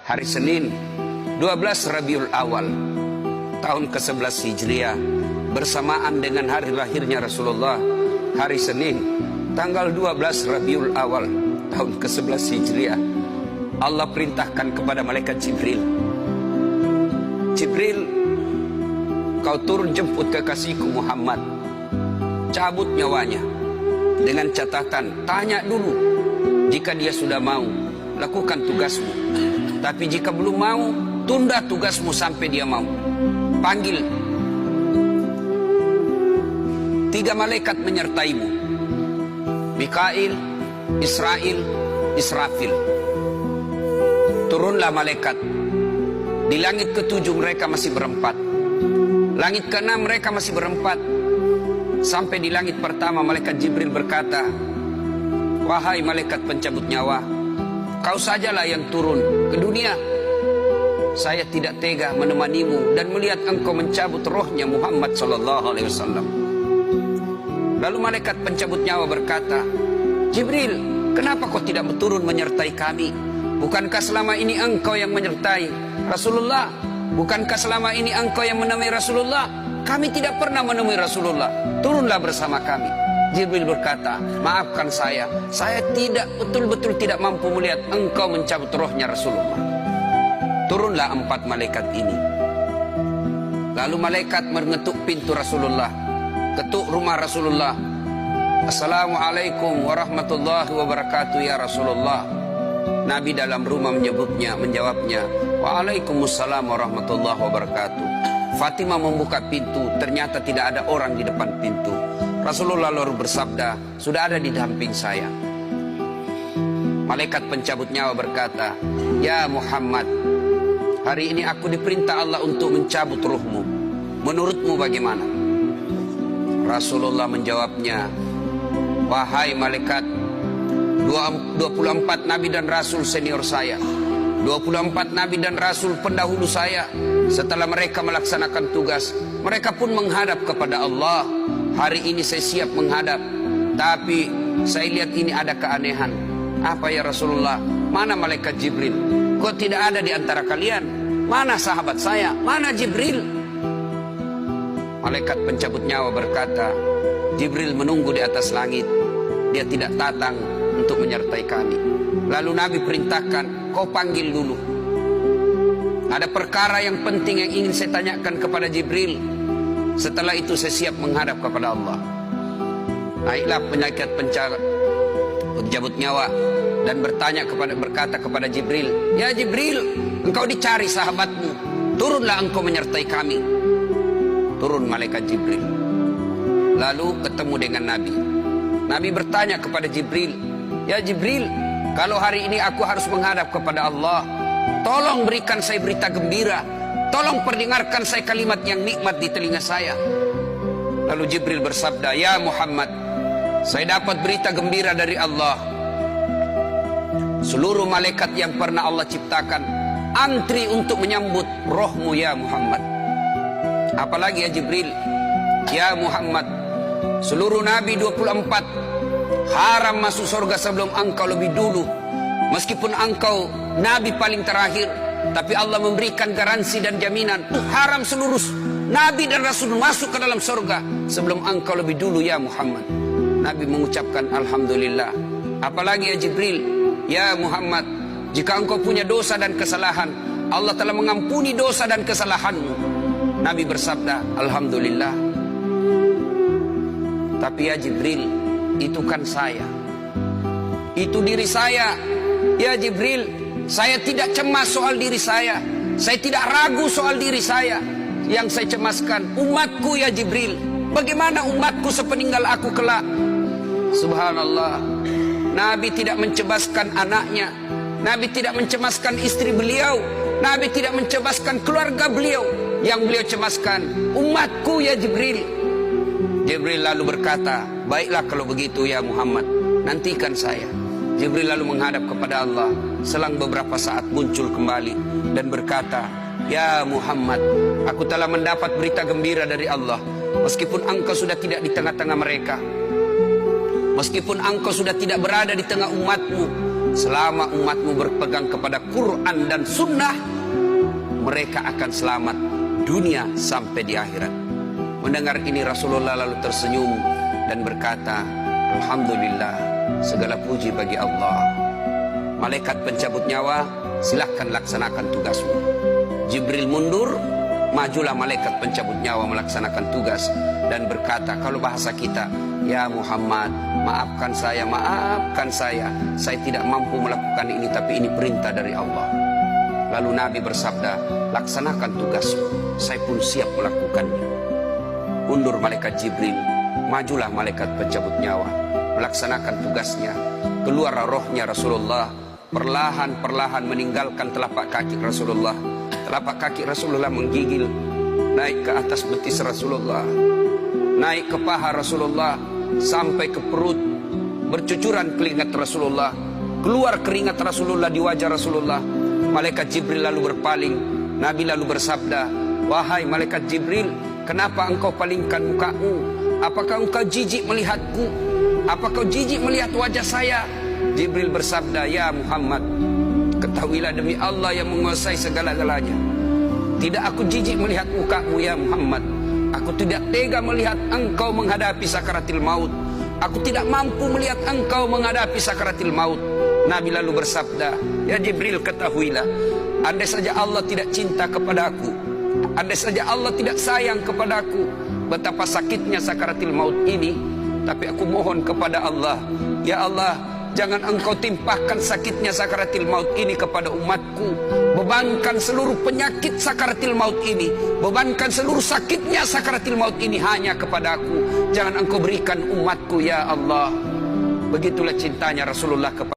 hari Senin 12 Rabiul Awal tahun ke-11 Hijriah, bersamaan dengan hari lahirnya Rasulullah, hari Senin tanggal 12 Rabiul Awal tahun ke-11 Hijriah, Allah perintahkan kepada malaikat Jibril, Jibril, kau turun jemput kekasihku Muhammad, cabut nyawanya, dengan catatan tanya dulu, jika dia sudah mau lakukan tugasmu, tapi jika belum mau tunda tugasmu sampai dia mau. Panggil 3 malaikat menyertaimu, Mikail, Israel, Israfil. Turunlah malaikat. Di langit ke-7 mereka masih berempat, langit ke-6 mereka masih berempat. Sampai di langit pertama malaikat Jibril berkata, wahai malaikat pencabut nyawa, kau sajalah yang turun ke dunia. Saya tidak tega menemanimu dan melihat engkau mencabut rohnya Muhammad SAW. Lalu malaikat pencabut nyawa berkata, Jibril, kenapa kau tidak turun menyertai kami? Bukankah selama ini engkau yang menyertai Rasulullah? Bukankah selama ini engkau yang menemui Rasulullah? Kami tidak pernah menemui Rasulullah. Turunlah bersama kami. Jibril berkata, maafkan saya tidak betul-betul tidak mampu melihat engkau mencabut rohnya Rasulullah. Turunlah 4 malaikat ini. Lalu malaikat mengetuk pintu Rasulullah, ketuk rumah Rasulullah. Assalamualaikum warahmatullahi wabarakatuh ya Rasulullah. Nabi dalam rumah menjawabnya, waalaikumsalam warahmatullahi wabarakatuh. Fatimah membuka pintu, ternyata tidak ada orang di depan pintu. Rasulullah lalu bersabda, sudah ada di samping saya. Malaikat pencabut nyawa berkata, ya Muhammad, hari ini aku diperintah Allah untuk mencabut ruhmu. Menurutmu bagaimana? Rasulullah menjawabnya, wahai malaikat, 24 nabi dan rasul senior saya, 24 nabi dan rasul pendahulu saya, setelah mereka melaksanakan tugas, mereka pun menghadap kepada Allah. Hari ini saya siap menghadap, tapi saya lihat ini ada keanehan. Apa ya Rasulullah? Mana malaikat Jibril? Kok tidak ada di antara kalian? Mana sahabat saya? Mana Jibril? Malaikat pencabut nyawa berkata, Jibril menunggu di atas langit. Dia tidak datang untuk menyertai kami. Lalu Nabi perintahkan, kau panggil dulu. Ada perkara yang penting yang ingin saya tanyakan kepada Jibril. Setelah itu saya siap menghadap kepada Allah. Naiklah malaikat pencabut nyawa dan berkata kepada Jibril, ya Jibril, engkau dicari sahabatmu, turunlah engkau menyertai kami. Turun malaikat Jibril, lalu ketemu dengan Nabi. Nabi bertanya kepada Jibril, ya Jibril, kalau hari ini aku harus menghadap kepada Allah, tolong berikan saya berita gembira, tolong perdengarkan saya kalimat yang nikmat di telinga saya. Lalu Jibril bersabda, ya Muhammad, saya dapat berita gembira dari Allah. Seluruh malaikat yang pernah Allah ciptakan antri untuk menyambut rohmu ya Muhammad. Apalagi ya Jibril, ya Muhammad, seluruh nabi 24 haram masuk surga sebelum engkau lebih dulu. Meskipun engkau nabi paling terakhir, tapi Allah memberikan garansi dan jaminan, haram seluruh nabi dan rasul masuk ke dalam surga sebelum engkau lebih dulu ya Muhammad. Nabi mengucapkan alhamdulillah. Apalagi ya Jibril, ya Muhammad, jika engkau punya dosa dan kesalahan, Allah telah mengampuni dosa dan kesalahanmu. Nabi bersabda, alhamdulillah. Tapi ya Jibril, itu kan saya, itu diri saya. Ya Jibril, saya tidak cemas soal diri saya tidak ragu soal diri saya. Yang saya cemaskan umatku ya Jibril. Bagaimana umatku sepeninggal aku kelak? Subhanallah, Nabi tidak mencemaskan anaknya, Nabi tidak mencemaskan istri beliau, Nabi tidak mencemaskan keluarga beliau. Yang beliau cemaskan umatku ya Jibril. Jibril lalu berkata, baiklah kalau begitu ya Muhammad, nantikan saya. Jibril lalu menghadap kepada Allah. Selang beberapa saat muncul kembali dan berkata, ya Muhammad, aku telah mendapat berita gembira dari Allah. Meskipun engkau sudah tidak di tengah-tengah mereka, meskipun engkau sudah tidak berada di tengah umatmu, selama umatmu berpegang kepada Quran dan Sunnah, mereka akan selamat dunia sampai di akhirat. Mendengar ini Rasulullah lalu tersenyum dan berkata, Alhamdulillah, segala puji bagi Allah. Malaikat pencabut nyawa, silahkan laksanakan tugasmu. Jibril mundur, majulah malaikat pencabut nyawa melaksanakan tugas dan berkata, kalau bahasa kita, ya Muhammad, maafkan saya, saya tidak mampu melakukan ini, tapi ini perintah dari Allah. Lalu Nabi bersabda, laksanakan tugasmu, saya pun siap melakukannya. Mundur malaikat Jibril, majulah malaikat pencabut nyawa melaksanakan tugasnya. Keluar rohnya Rasulullah, perlahan-perlahan meninggalkan telapak kaki Rasulullah. Telapak kaki Rasulullah menggigil, naik ke atas betis Rasulullah, naik ke paha Rasulullah, sampai ke perut. Bercucuran keringat Rasulullah, keluar keringat Rasulullah di wajah Rasulullah. Malaikat Jibril lalu berpaling. Nabi lalu bersabda, wahai malaikat Jibril, kenapa engkau palingkan mukamu? Apakah engkau jijik melihatku? Apakah kau jijik melihat wajah saya? Jibril bersabda, ya Muhammad, ketahuilah demi Allah yang menguasai segala-galanya, tidak aku jijik melihat mukamu ya Muhammad. Aku tidak tega melihat engkau menghadapi sakaratil maut. Aku tidak mampu melihat engkau menghadapi sakaratil maut. Nabi lalu bersabda, ya Jibril, ketahuilah, andai saja Allah tidak cinta kepadaku, andai saja Allah tidak sayang kepadaku, betapa sakitnya sakaratil maut ini. Tapi aku mohon kepada Allah, ya Allah, jangan engkau timpahkan sakitnya sakaratil maut ini kepada umatku. Bebankan seluruh penyakit sakaratil maut ini, bebankan seluruh sakitnya sakaratil maut ini hanya kepada aku. Jangan engkau berikan umatku ya Allah. Begitulah cintanya Rasulullah kepada